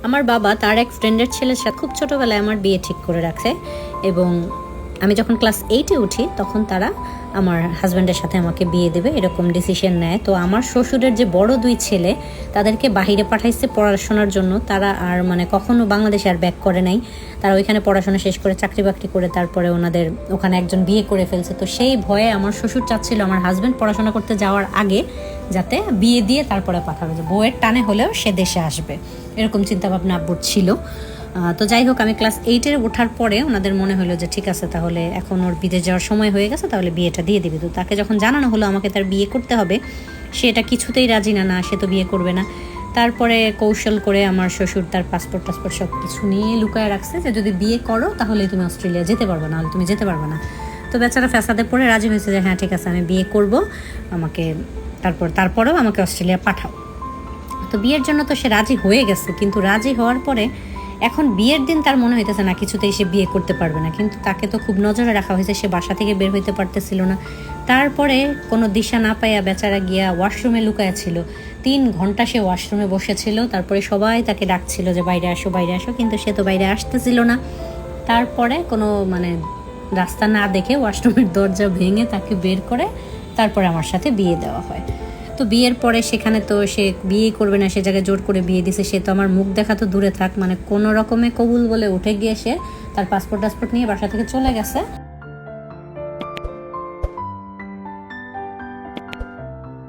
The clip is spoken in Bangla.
আমার বাবা তার এক ফ্রেন্ডের ছেলের সাথে খুব ছোটোবেলায় আমার বিয়ে ঠিক করে রাখে এবং আমি যখন ক্লাস 8-এ উঠি তখন তারা আমার হাজব্যান্ডের সাথে আমাকে বিয়ে দেবে এরকম ডিসিশন নেয়। তো আমার শ্বশুরের যে বড় 2 ছেলে তাদেরকে বাহিরে পাঠাইছে পড়াশোনার জন্য। তারা আর কখনো বাংলাদেশে আর ব্যাক করে নাই। তারা ওইখানে পড়াশোনা শেষ করে চাকরি বাকরি করে তারপরে ওনাদের ওখানে একজন বিয়ে করে ফেলছে। তো সেই ভয়ে আমার শ্বশুর চাচ্ছিল আমার হাজব্যান্ড পড়াশোনা করতে যাওয়ার আগে যাতে বিয়ে দিয়ে তারপরে পাঠাবে, যে বউয়ের টানে হলেও সে দেশে আসবে, এরকম চিন্তাভাবনা আব্বুর ছিল। তো যাই হোক, আমি ক্লাস 8-এ ওঠার পরে ওনাদের মনে হলো যে ঠিক আছে, তাহলে এখন ওর বিদেশ যাওয়ার সময় হয়ে গেছে, তাহলে বিয়েটা দিয়ে দিবি। তো তাকে যখন জানানো হলো আমাকে তার বিয়ে করতে হবে, সে এটা কিছুতেই রাজি না, সে তো বিয়ে করবে না। তারপরে কৌশল করে আমার শ্বশুর তার পাসপোর্ট সব কিছু নিয়ে লুকায় রাখছে যে যদি বিয়ে করো তাহলে তুমি অস্ট্রেলিয়া যেতে পারবে না, হলে তুমি যেতে পারবে না। তো বেচারা ফ্যাসাদে পড়ে রাজি হয়েছে যে হ্যাঁ ঠিক আছে আমি বিয়ে করব, আমাকে তারপরেও আমাকে অস্ট্রেলিয়া পাঠাও। তো বিয়ের জন্য তো সে রাজি হয়ে গেছে, কিন্তু রাজি হওয়ার পরে এখন বিয়ের দিন তার মনে হইতেছে না কিছুতেই সে বিয়ে করতে পারবে না, কিন্তু তাকে তো খুব নজরে রাখা হয়েছে, সে বাসা থেকে বের হইতে পারতেছিল না। তারপরে কোনো দিশা না পাইয়া বেচারা গিয়া ওয়াশরুমে লুকায়া ছিল। 3 ঘন্টা সে ওয়াশরুমে বসেছিল। তারপরে সবাই তাকে ডাকছিল যে বাইরে আসো, কিন্তু সে তো বাইরে আসতেছিল না। তারপরে কোনো রাস্তা না দেখে ওয়াশরুমের দরজা ভেঙে তাকে বের করে তারপরে আমার সাথে বিয়ে দেওয়া হয়। তো বিয়ের পরে সেখানে তো সে বিয়ে করবে না, সে জায়গায় জোর করে বিয়ে দিছে। সে তো আমার মুখ দেখা তো দূরে থাক, কোনো রকমে কবুল বলে উঠে গিয়ে সে তার পাসপোর্ট নিয়ে বাসা থেকে চলে গেছে।